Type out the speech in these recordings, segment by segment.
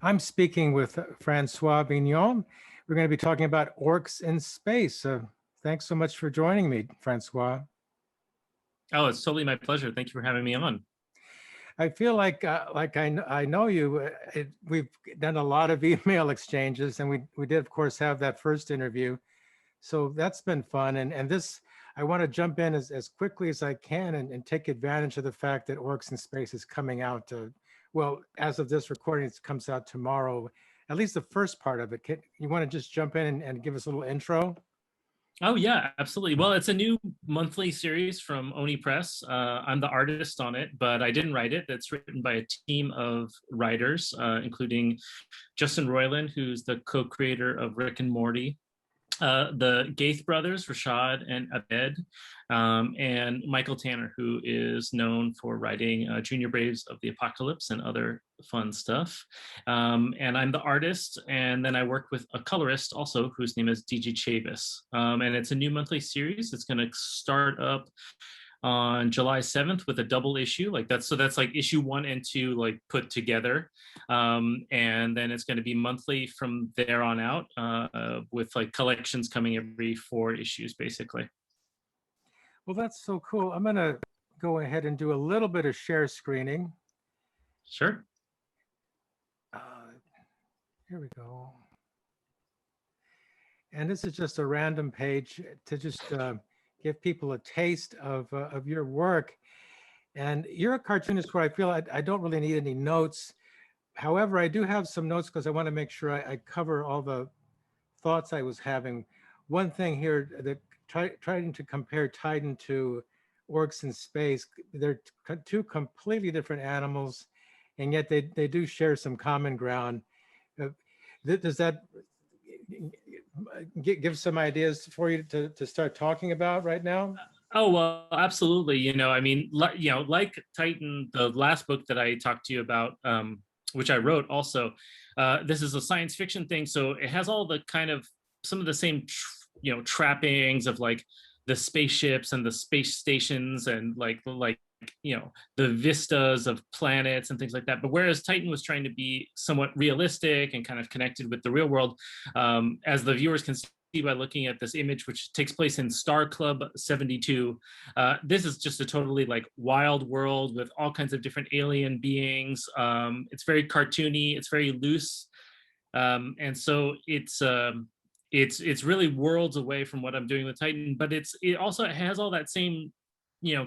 I'm speaking with Francois Vigneault. We're going to be talking about orcs in space. Thanks so much for joining me, Francois. Oh, it's totally my pleasure. Thank you for having me on. I feel like I know you. We've done a lot of email exchanges, and we did, of course, have that first interview. So that's been fun. And this, I want to jump in as quickly as I can and take advantage of the fact that Orcs in Space is coming out. Well, as of this recording, it comes out tomorrow, at least the first part of it. You want to just jump in and give us a little intro? Oh, yeah, absolutely. Well, it's a new monthly series from Oni Press. I'm the artist on it, but I didn't write it. It's written by a team of writers, including Justin Roiland, who's the co-creator of Rick and Morty, the Gaith brothers, Rashad and Abed, and Michael Tanner, who is known for writing Junior Braves of the Apocalypse and other fun stuff. And I'm the artist, and then I work with a colorist also, whose name is DJ Chavis. And it's a new monthly series. It's going to start up on July 7th with a double issue, so that's like issue 1 and 2 like put together, and then it's going to be monthly from there on out, with like collections coming every 4 issues basically. Well, that's so cool. I'm going to go ahead and do a little bit of share screening. Sure. Here we go. And this is just a random page to just give people a taste of your work. And you're a cartoonist where I feel I don't really need any notes. However, I do have some notes because I want to make sure I cover all the thoughts I was having. One thing here, that trying to compare Titan to Orcs in Space, they're two completely different animals, and yet they do share some common ground. Does that give some ideas for you to start talking about right now? Oh, well, absolutely. I mean, like Titan, the last book that I talked to you about, which I wrote also, this is a science fiction thing. So it has all the kind of some of the same, trappings of like the spaceships and the space stations and like the vistas of planets and things like that. But whereas Titan was trying to be somewhat realistic and kind of connected with the real world, as the viewers can see by looking at this image, which takes place in Star Club 72, this is just a totally like wild world with all kinds of different alien beings. It's very cartoony, it's very loose, and so it's really worlds away from what I'm doing with Titan, but it also has all that same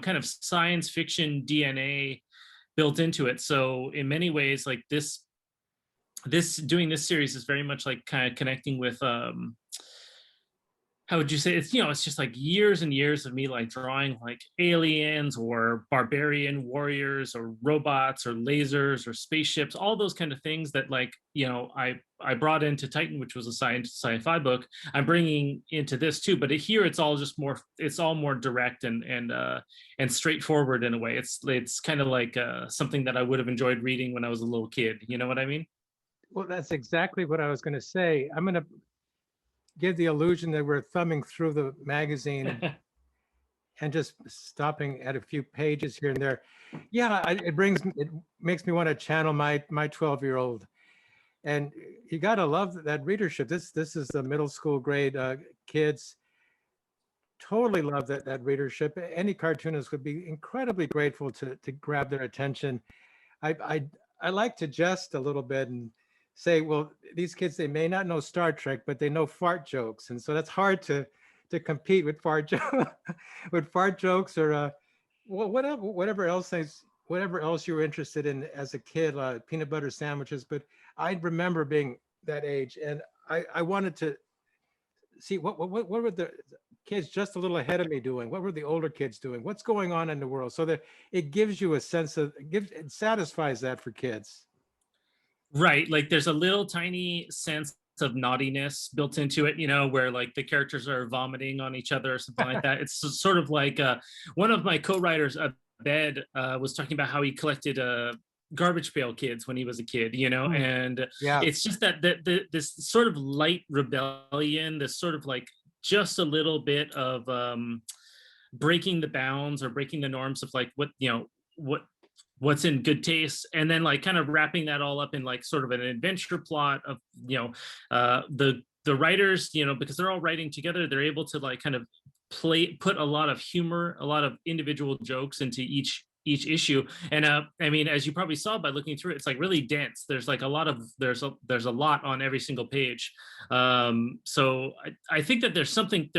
kind of science fiction DNA built into it. So in many ways, like doing this series is very much like kind of connecting with how would you say, it's just like years and years of me like drawing like aliens or barbarian warriors or robots or lasers or spaceships, all those kind of things that like I brought into Titan, which was a sci-fi book. I'm bringing into this too, but here it's all more direct and straightforward in a way. It's kind of like something that I would have enjoyed reading when I was a little kid. You know what I mean? Well, that's exactly what I was going to say. I'm going to give the illusion that we're thumbing through the magazine and just stopping at a few pages here and there. Yeah, it makes me want to channel my 12-year-old. And you got to love that readership. This is the middle school grade kids. Totally love that readership. Any cartoonist would be incredibly grateful to grab their attention. I like to jest a little bit and say, well, these kids, they may not know Star Trek, but they know fart jokes. And so that's hard to compete with fart jokes or whatever else you were interested in as a kid, peanut butter sandwiches. But I remember being that age, and I wanted to see what were the kids just a little ahead of me doing? What were the older kids doing? What's going on in the world? So that it gives you a sense of, it satisfies that for kids. Right, like there's a little tiny sense of naughtiness built into it, where like the characters are vomiting on each other or something like that. It's sort of like one of my co-writers, Abed, was talking about how he collected garbage pail kids when he was a kid, and yeah, it's just that this sort of light rebellion, this sort of like just a little bit of breaking the bounds or breaking the norms of like what what's in good taste, and then like kind of wrapping that all up in like sort of an adventure plot of, the writers, because they're all writing together, they're able to like kind of put a lot of humor, a lot of individual jokes into each issue. And I mean, as you probably saw by looking through it, it's like really dense. There's like there's a lot on every single page. So I think that there's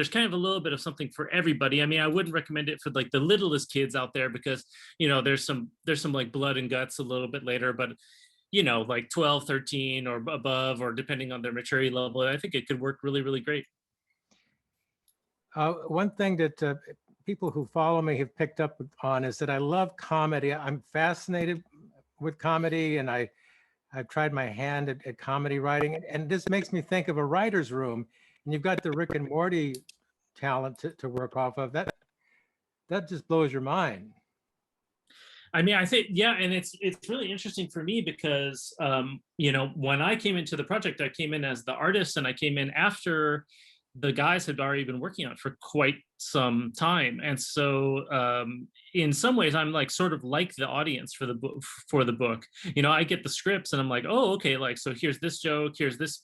kind of a little bit of something for everybody. I mean, I wouldn't recommend it for like the littlest kids out there, because there's some like blood and guts a little bit later, but like 12, 13 or above, or depending on their maturity level, I think it could work really, really great. One thing that people who follow me have picked up on is that I love comedy. I'm fascinated with comedy, and I've tried my hand at comedy writing, and this makes me think of a writer's room, and you've got the Rick and Morty talent to work off of. That just blows your mind. I mean, I think, yeah, and it's really interesting for me because, when I came into the project, I came in as the artist, and I came in after the guys had already been working on it for quite some time. And so in some ways, I'm like sort of like the audience for the book. I get the scripts and I'm like, oh, okay, like, so here's this joke, here's this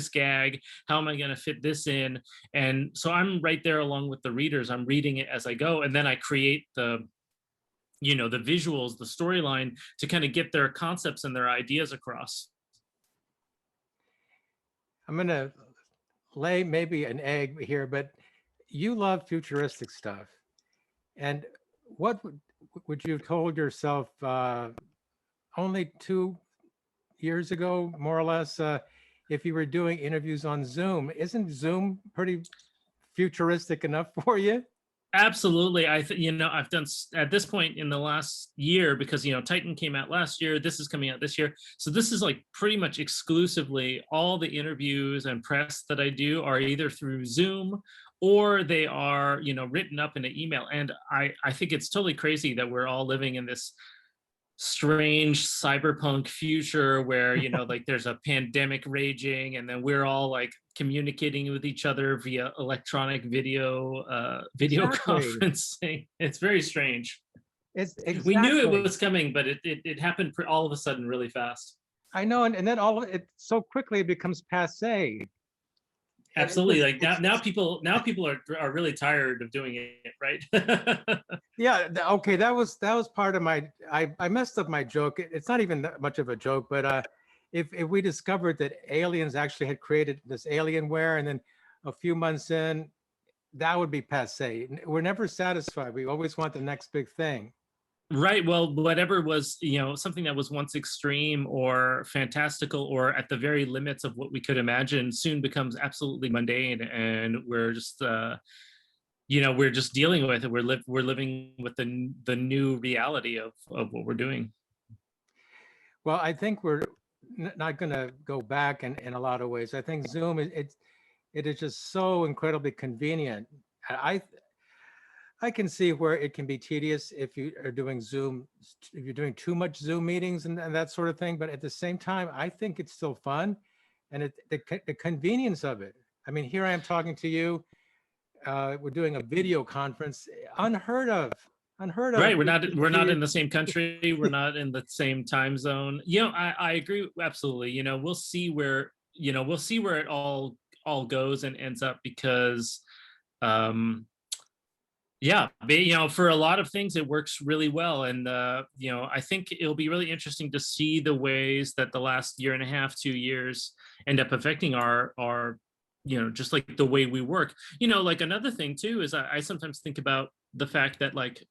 gag, how am I going to fit this in? And so I'm right there along with the readers. I'm reading it as I go, and then I create the visuals, the storyline, to kind of get their concepts and their ideas across. I'm going to lay maybe an egg here, but you love futuristic stuff. And what would you have told yourself only 2 years ago, more or less, if you were doing interviews on Zoom? Isn't Zoom pretty futuristic enough for you? Absolutely. I've done at this point in the last year, because Titan came out last year, this is coming out this year, so this is like pretty much exclusively all the interviews and press that I do are either through Zoom, or they are written up in an email. And I think it's totally crazy that we're all living in this strange cyberpunk future where like there's a pandemic raging, and then we're all like communicating with each other via electronic video conferencing. It's very strange. We knew it was coming, but it happened all of a sudden really fast. I know, and then all of it so quickly becomes passé. Absolutely. Like now people are really tired of doing it, right? Yeah. Okay. That was part of my. I messed up my joke. It's not even that much of a joke, but if we discovered that aliens actually had created this Alienware, and then a few months in, that would be passé. We're never satisfied. We always want the next big thing. Right. Well, whatever was, something that was once extreme or fantastical, or at the very limits of what we could imagine, soon becomes absolutely mundane, and we're just, we're just dealing with it. We're living with the new reality of what we're doing. Well, I think we're not going to go back in a lot of ways. I think Zoom it is just so incredibly convenient. I can see where it can be tedious if you are doing Zoom, if you're doing too much Zoom meetings and that sort of thing. But at the same time, I think it's still fun, and the convenience of it. I mean, here I am talking to you. We're doing a video conference, unheard of. Right. We're not in the same country. We're not in the same time zone. I agree absolutely. We'll see where it all goes and ends up, because yeah, for a lot of things, it works really well. And, I think it'll be really interesting to see the ways that the last year and a half, 2 years end up affecting our just like the way we work. Like another thing too, is I sometimes think about the fact that, like,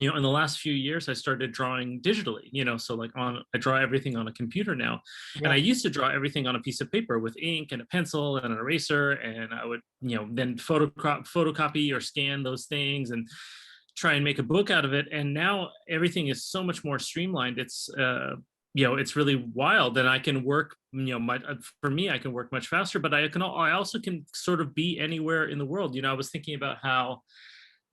in the last few years, I started drawing digitally, so like I draw everything on a computer now. Yeah. And I used to draw everything on a piece of paper with ink and a pencil and an eraser. And I would, then photocopy or scan those things and try and make a book out of it. And now everything is so much more streamlined. It's, it's really wild. And I can work, for me, I can work much faster, but I also can sort of be anywhere in the world. I was thinking about how,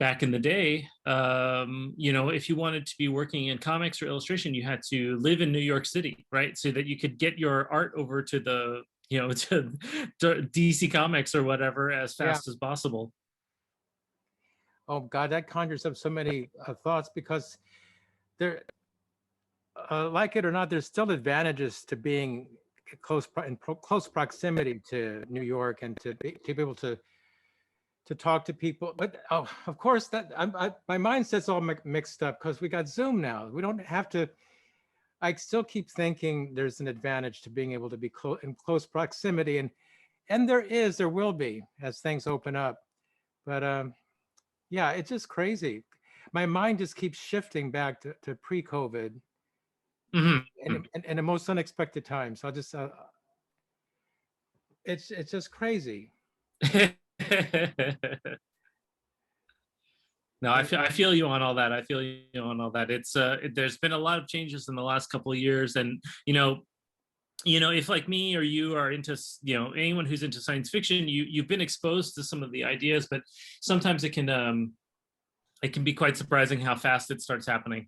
back in the day, if you wanted to be working in comics or illustration, you had to live in New York City, right? So that you could get your art over to the, to DC Comics or whatever as fast as possible. Oh God, that conjures up so many thoughts, because there, like it or not, there's still advantages to being close proximity to New York and to be able to talk to people. But oh, of course, that my mindset's all mixed up because we got Zoom now. We don't have to. I still keep thinking there's an advantage to being able to be in close proximity, and there will be as things open up. But yeah, it's just crazy. My mind just keeps shifting back to pre-COVID, and the most unexpected times. I'll just it's just crazy. No, I feel you on all that. I feel you on all that. It's there's been a lot of changes in the last couple of years, and if like me or you are into, anyone who's into science fiction, you've been exposed to some of the ideas, but sometimes it can be quite surprising how fast it starts happening.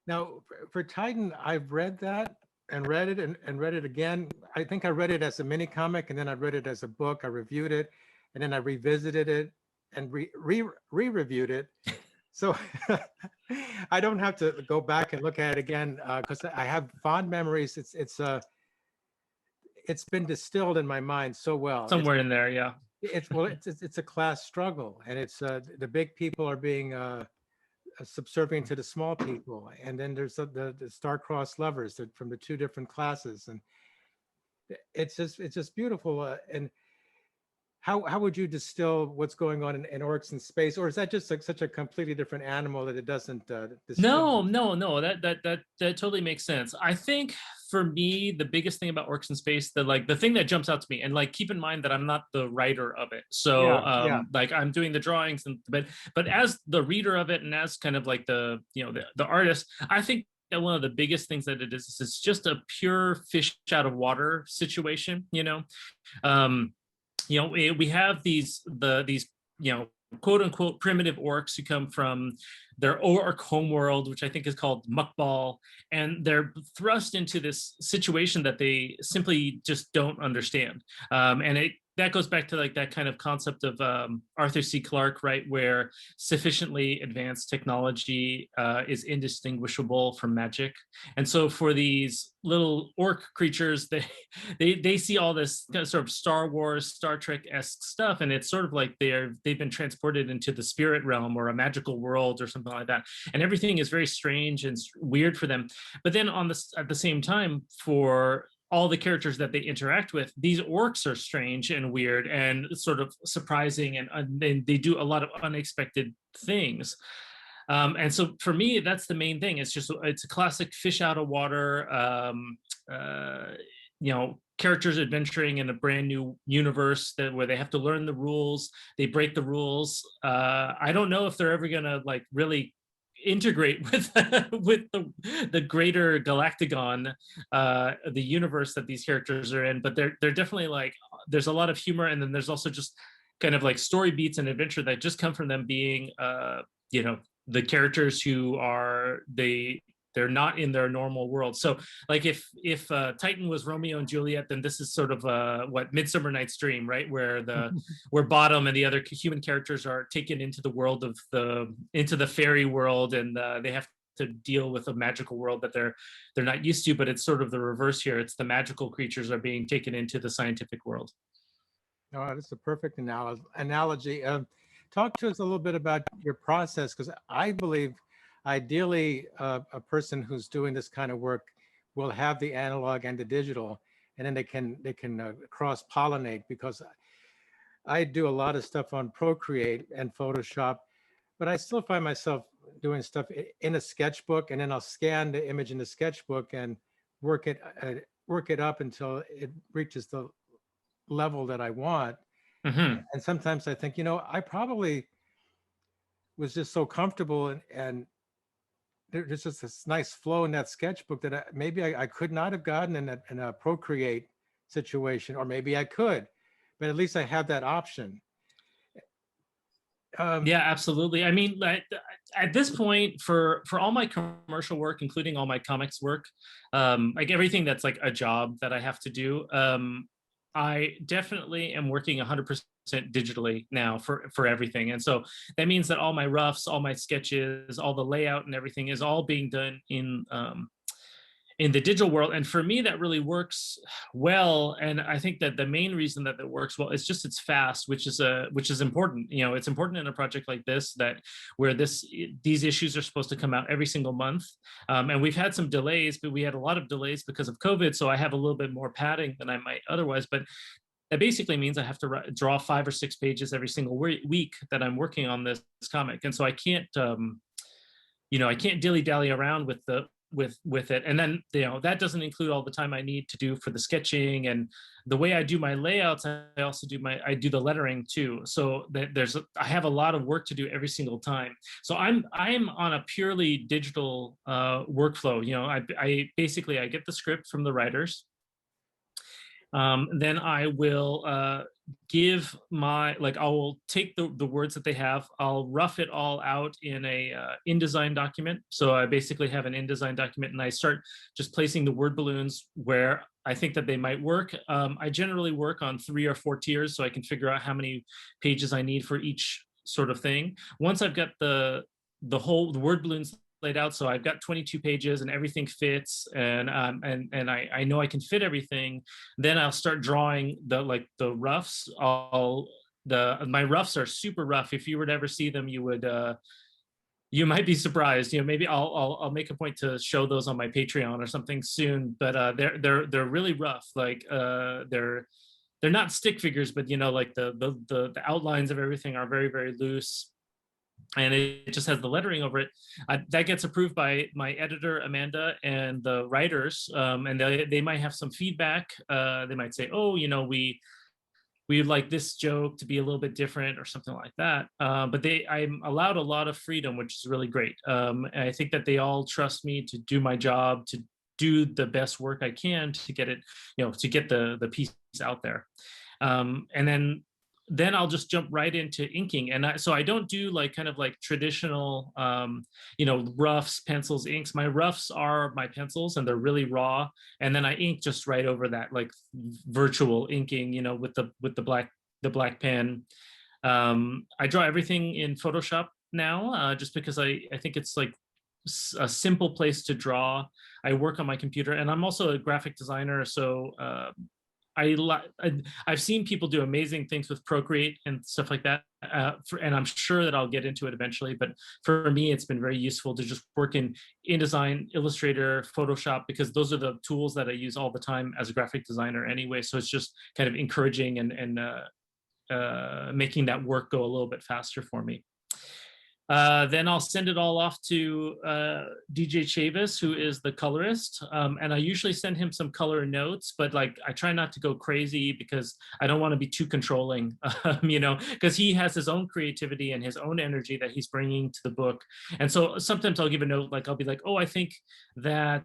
Now, for Titan, I've read that and read it and read it again. I think I read it as a mini comic, and then I read it as a book. I reviewed it, and then I revisited it and re-reviewed it. So I don't have to go back and look at it again because I have fond memories. It's been distilled in my mind so well. Somewhere in there, yeah. It's a class struggle, and it's the big people are being subservient to the small people, and then there's the star-crossed lovers from the two different classes, and it's just beautiful. And how would you distill what's going on in Orcs in Space, or is that just like such a completely different animal that it doesn't? No, that totally makes sense. I think for me, the biggest thing about Orcs in Space, the thing that jumps out to me, and like keep in mind that I'm not the writer of it, so like I'm doing the drawings, but as the reader of it and as kind of like the artist, I think that one of the biggest things that it is it's just a pure fish out of water situation. We have these quote unquote primitive orcs who come from their orc homeworld, which I think is called Muckball, and they're thrust into this situation that they simply just don't understand. And that goes back to like that kind of concept of Arthur C. Clarke, right, where sufficiently advanced technology is indistinguishable from magic. And so for these little orc creatures, they see all this kind of sort of Star Wars, Star Trek-esque stuff, and it's sort of like they've been transported into the spirit realm or a magical world or something like that, and everything is very strange and weird for them. But then at the same time, for all the characters that they interact with, these orcs are strange and weird and sort of surprising, and they do a lot of unexpected things. And so for me, that's the main thing. It's a classic fish out of water, characters adventuring in a brand new universe where they have to learn the rules. They break the rules. I don't know if they're ever gonna like really integrate with the greater galactagon, the universe that these characters are in, but they're definitely like, there's a lot of humor, and then there's also just kind of like story beats and adventure that just come from them being the characters who are they're not in their normal world. So like if Titan was Romeo and Juliet, then this is sort of what Midsummer Night's Dream, right? Where Bottom and the other human characters are taken into the world of into the fairy world, and they have to deal with a magical world that they're not used to. But it's sort of the reverse here. It's the magical creatures are being taken into the scientific world. Oh, that's a perfect analogy. Talk to us a little bit about your process, because I believe ideally a person who's doing this kind of work will have the analog and the digital, and then they can cross-pollinate, because I do a lot of stuff on Procreate and Photoshop, but I still find myself doing stuff in a sketchbook, and then I'll scan the image in the sketchbook and work it up until it reaches the level that I want. Mm-hmm. And sometimes I think, I probably was just so comfortable, and there's just this nice flow in that sketchbook that maybe I could not have gotten in a Procreate situation, or maybe I could, but at least I have that option. Yeah, absolutely. I mean, at this point, for all my commercial work, including all my comics work, like everything that's like a job that I have to do, I definitely am working 100% digitally now for everything. And so that means that all my roughs, all my sketches, all the layout and everything is all being done in the digital world. And for me, that really works well. And I think that the main reason that it works well is just it's fast, which is important. You know, it's important in a project like this where these issues are supposed to come out every single month. And we've had some delays, but we had a lot of delays because of COVID. So I have a little bit more padding than I might otherwise. But that basically means I have to draw 5 or 6 pages every single week that I'm working on this comic. And so I can't, I can't dilly-dally around with it. And then, that doesn't include all the time I need to do for the sketching and the way I do my layouts. I also do the lettering too. So that I have a lot of work to do every single time. So I'm on a purely digital workflow. I basically get the script from the writers. Then I will give I will take the words that they have, I'll rough it all out in a InDesign document. So I basically have an InDesign document and I start just placing the word balloons where I think that they might work. I generally work on 3 or 4 tiers so I can figure out how many pages I need for each sort of thing. Once I've got the word balloons laid out, so I've got 22 pages and everything fits, and I know I can fit everything, then I'll start drawing the roughs. My roughs are super rough. If you were to ever see them, you might be surprised. Maybe I'll make a point to show those on my Patreon or something soon. But they're really rough. They're not stick figures, but the outlines of everything are very, very loose. And it just has the lettering over it. That gets approved by my editor, Amanda, and the writers. And they might have some feedback. They might say, oh, we'd like this joke to be a little bit different or something like that. But I'm allowed a lot of freedom, which is really great. And I think that they all trust me to do my job, to do the best work I can to get it, to get the piece out there. And then I'll just jump right into inking. And so I don't do traditional, roughs, pencils, inks. My roughs are my pencils and they're really raw. And then I ink just right over that, like virtual inking, with the black pen. I draw everything in Photoshop now, just because I think it's like a simple place to draw. I work on my computer and I'm also a graphic designer. So, I've seen people do amazing things with Procreate and stuff like that, and I'm sure that I'll get into it eventually. But for me, it's been very useful to just work in InDesign, Illustrator, Photoshop, because those are the tools that I use all the time as a graphic designer anyway. So it's just kind of encouraging and making that work go a little bit faster for me. Then I'll send it all off to DJ Chavis, who is the colorist. And I usually send him some color notes, but I try not to go crazy because I don't want to be too controlling, because he has his own creativity and his own energy that he's bringing to the book. And so sometimes I'll give a note, I'll be like, oh, I think that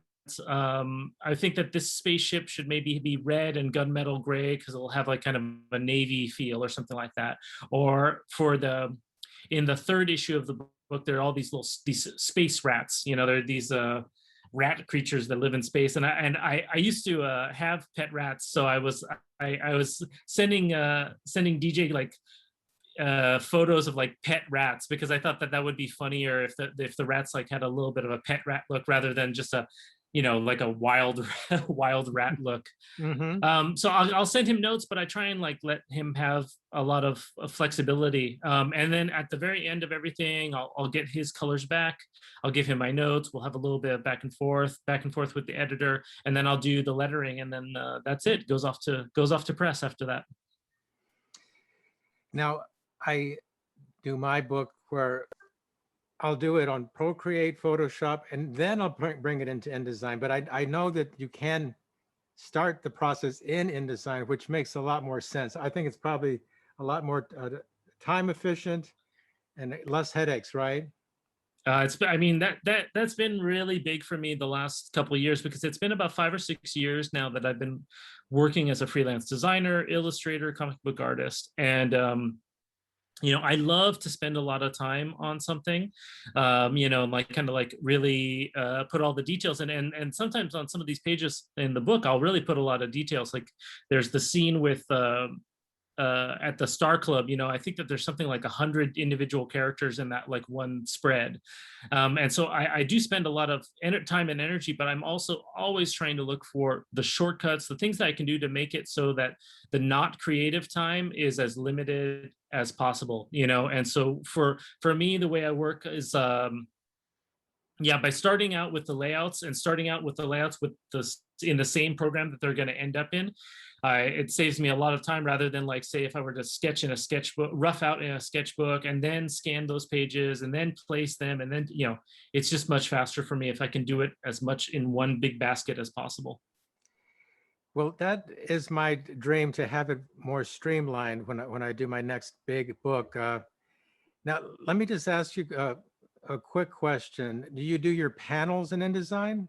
this spaceship should maybe be red and gunmetal gray because it'll have kind of a navy feel or something like that. Or in the 3rd issue of the book, there are all these space rats. There are these rat creatures that live in space, and I used to have pet rats. So I was sending DJ photos of pet rats because I thought that would be funnier if the rats had a little bit of a pet rat look rather than just a a wild rat look. Mm-hmm. So I'll send him notes, but I try and let him have a lot of flexibility. And then at the very end of everything, I'll get his colors back. I'll give him my notes. We'll have a little bit of back and forth with the editor, and then I'll do the lettering, and then that's it. Goes off to press after that. Now I do my book where I'll do it on Procreate, Photoshop, and then I'll bring it into InDesign. But I know that you can start the process in InDesign, which makes a lot more sense. I think it's probably a lot more time efficient and less headaches, right? That's been really big for me the last couple of years because it's been about 5 or 6 years now that I've been working as a freelance designer, illustrator, comic book artist, and I love to spend a lot of time on something, really put all the details in. And sometimes on some of these pages in the book, I'll really put a lot of details. Like there's the scene with at the Star Club, you know, I think that there's something like 100 individual characters in that like one spread. And so I do spend a lot of time and energy, but I'm also always trying to look for the shortcuts, the things that I can do to make it so that the not creative time is as limited as possible, you know. And so for me, the way I work is yeah, by starting out with the layouts and starting out with the layouts with the in the same program that they're going to end up in, it saves me a lot of time rather than like, say, if I were to sketch in a sketchbook, rough out in a sketchbook and then scan those pages and then place them. And then, you know, it's just much faster for me if I can do it as much in one big basket as possible. Well, that is my dream, to have it more streamlined when I do my next big book. Now, let me just ask you a quick question. Do you do your panels in InDesign?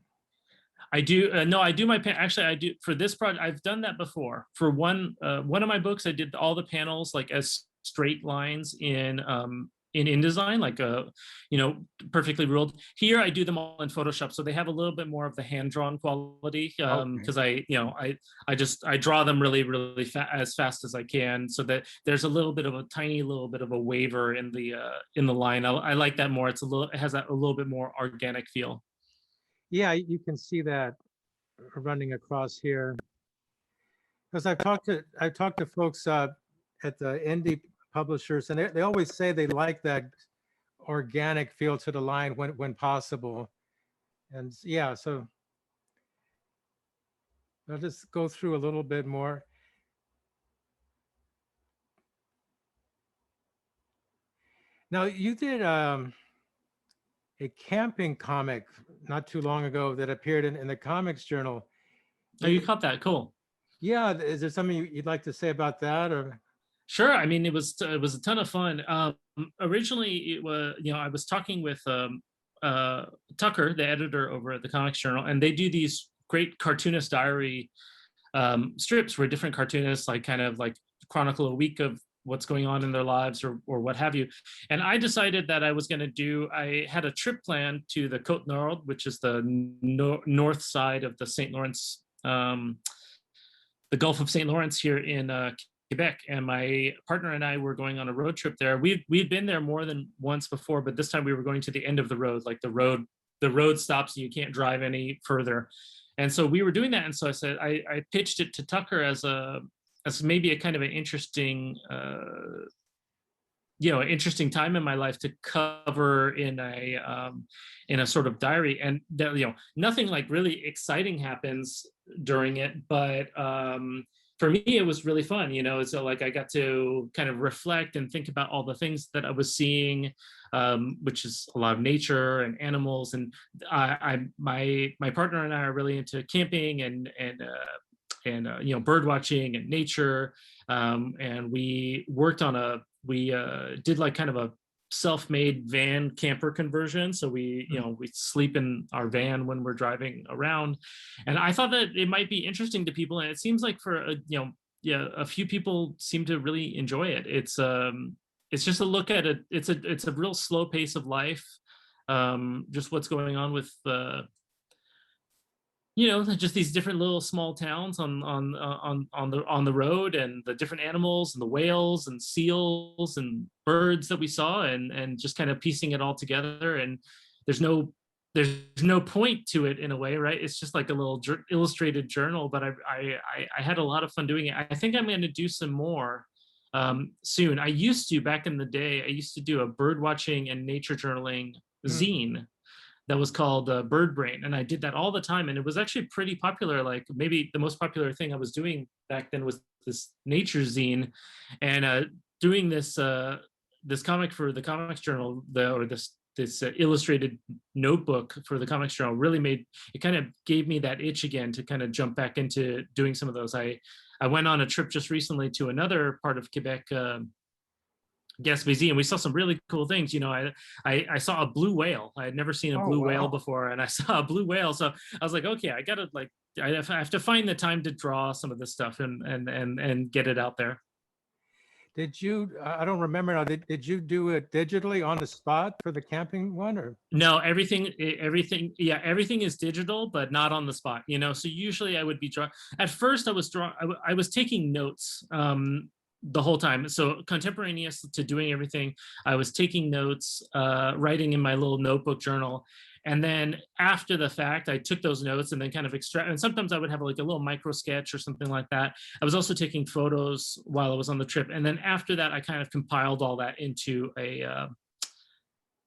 I do. No, I do my actually I do for this project. I've done that before. For one of my books, I did all the panels like as straight lines in InDesign, like you know, perfectly ruled. Here I do them all in Photoshop, so they have a little bit more of the hand-drawn quality because I draw them really as fast as I can, so that there's a little bit of a tiny little bit of a waver in the line. I like that more. It has that a little bit more organic feel. Yeah, you can see that running across here. Because I've talked to folks at the indie publishers, and they always say they like that organic feel to the line when possible. And yeah, so I'll just go through a little bit more. Now, you did a camping comic not too long ago that appeared in the Comics Journal. Oh, you caught that? Cool. Yeah, is there something you'd like to say about that? Or sure. I mean, it was a ton of fun. Originally, it was, you know, I was talking with Tucker, the editor over at the Comics Journal, and they do these great cartoonist diary strips where different cartoonists like kind of like chronicle a week of what's going on in their lives or what have you. And I decided that I had a trip planned to the Côte Nord, which is the north side of the St. Lawrence, the Gulf of St. Lawrence here in Quebec. And my partner and I were going on a road trip there. We'd been there more than once before, but this time we were going to the end of the road, like the road stops and you can't drive any further. And so we were doing that. And so I said, I pitched it to Tucker as maybe a kind of an interesting, interesting time in my life to cover in a sort of diary. And nothing like really exciting happens during it, but for me it was really fun. So like I got to kind of reflect and think about all the things that I was seeing, which is a lot of nature and animals. And my partner and I are really into camping and bird watching and nature, and we worked on we did like kind of a self-made van camper conversion. So we sleep in our van when we're driving around, and I thought that it might be interesting to people, and it seems like for a few people seem to really enjoy it. It's just a look at it. It's a real slow pace of life, just what's going on with just these different little small towns on the road, and the different animals and the whales and seals and birds that we saw, and just kind of piecing it all together. And there's no point to it in a way, right? It's just like a little illustrated journal, but I had a lot of fun doing it. I think I'm going to do some more soon. Back in the day, I used to do a bird watching and nature journaling zine that was called Bird Brain. And I did that all the time. And it was actually pretty popular. Like maybe the most popular thing I was doing back then was this nature zine. And doing this comic for the Comics Journal, this illustrated notebook for the Comics Journal really kind of gave me that itch again to kind of jump back into doing some of those. I went on a trip just recently to another part of Quebec, Gaspésie, and we saw some really cool things. I saw a blue whale. I had never seen a blue whale before, and I saw a blue whale. So I was like, okay, I have to find the time to draw some of this stuff and get it out there. Did you? I don't remember now. Did you do it digitally on the spot for the camping one, or no? Everything is digital, but not on the spot. So usually I would be drawing. At first, I was taking notes. the whole time. So contemporaneous to doing everything, I was taking notes, writing in my little notebook journal. And then after the fact, I took those notes and then kind of extract. And sometimes I would have like a little micro sketch or something like that. I was also taking photos while I was on the trip. And then after that, I kind of compiled all that into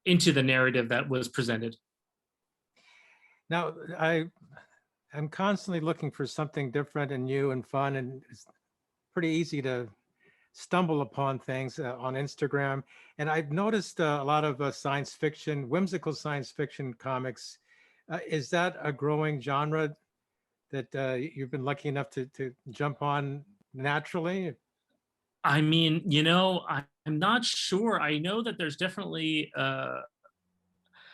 into the narrative that was presented. Now, I'm constantly looking for something different and new and fun, and it's pretty easy to stumble upon things on Instagram. And I've noticed a lot of science fiction, whimsical science fiction comics. Is that a growing genre that you've been lucky enough to jump on naturally? I mean, you know, I'm not sure. I know that there's definitely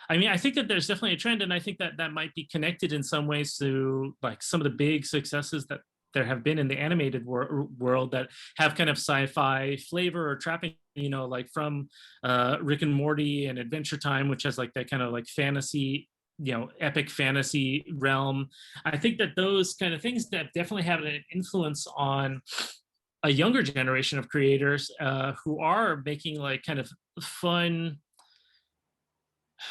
I mean, I think that there's definitely a trend, and I think that that might be connected in some ways to like some of the big successes that there have been in the animated world that have kind of sci-fi flavor or trapping, you know, like from Rick and Morty and Adventure Time, which has like that kind of like fantasy, you know, epic fantasy realm. I think that those kind of things that definitely have an influence on a younger generation of creators who are making like kind of fun,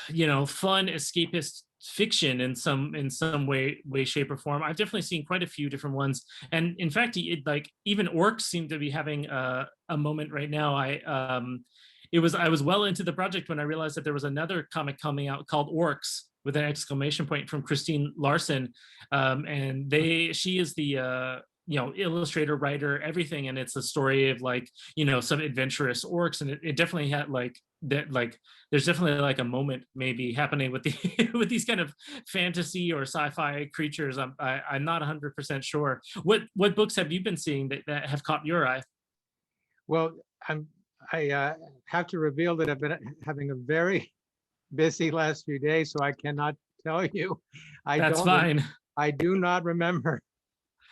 you know, fun escapist fiction in some way, shape, or form. I've definitely seen quite a few different ones, and in fact, like even orcs seem to be having a moment right now. I was well into the project when I realized that there was another comic coming out called Orcs with an exclamation point from Christine Larson, and she is the you know, illustrator, writer, everything, and it's a story of like, you know, some adventurous orcs, and it definitely had like that, like there's definitely like a moment maybe happening with the with these kind of fantasy or sci-fi creatures. I'm not 100% sure. What books have you been seeing that have caught your eye? Well, I have to reveal that I've been having a very busy last few days, so I cannot tell you. That's fine. I do not remember.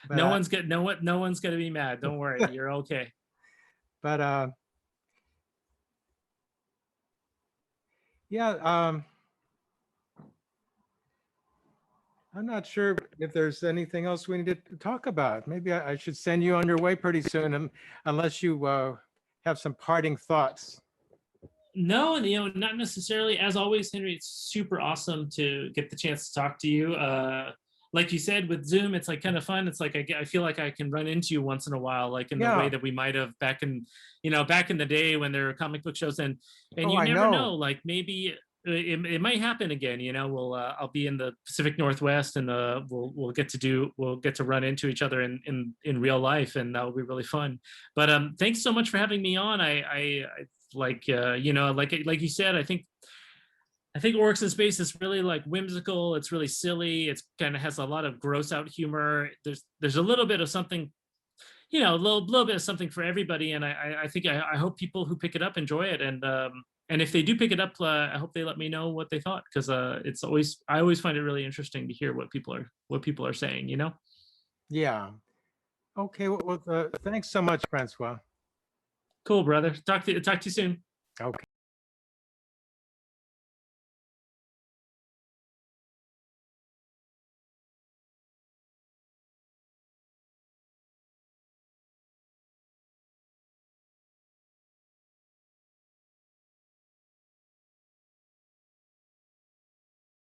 But no one's gonna be mad. Don't worry, you're okay. But yeah, I'm not sure if there's anything else we need to talk about. Maybe I should send you on your way pretty soon, unless you have some parting thoughts. No, you know, not necessarily. As always, Henry, it's super awesome to get the chance to talk to you. Like you said, with Zoom, it's like kind of fun. It's like I feel like I can run into you once in a while, like in the way that we might have back in, you know, back in the day when there were comic book shows, and you never know, like maybe it might happen again. You know, I'll be in the Pacific Northwest, and we'll get to run into each other in real life, and that will be really fun. But thanks so much for having me on. I like you know, like you said, I think Orcs in Space is really like whimsical. It's really silly. It's kind of has a lot of gross out humor. There's a little bit of something, you know, a little bit of something for everybody. And I think I hope people who pick it up enjoy it. And if they do pick it up, I hope they let me know what they thought, because I always find it really interesting to hear what people are saying. You know. Yeah. Okay. Well, thanks so much, Francois. Cool, brother. Talk to you soon. Okay.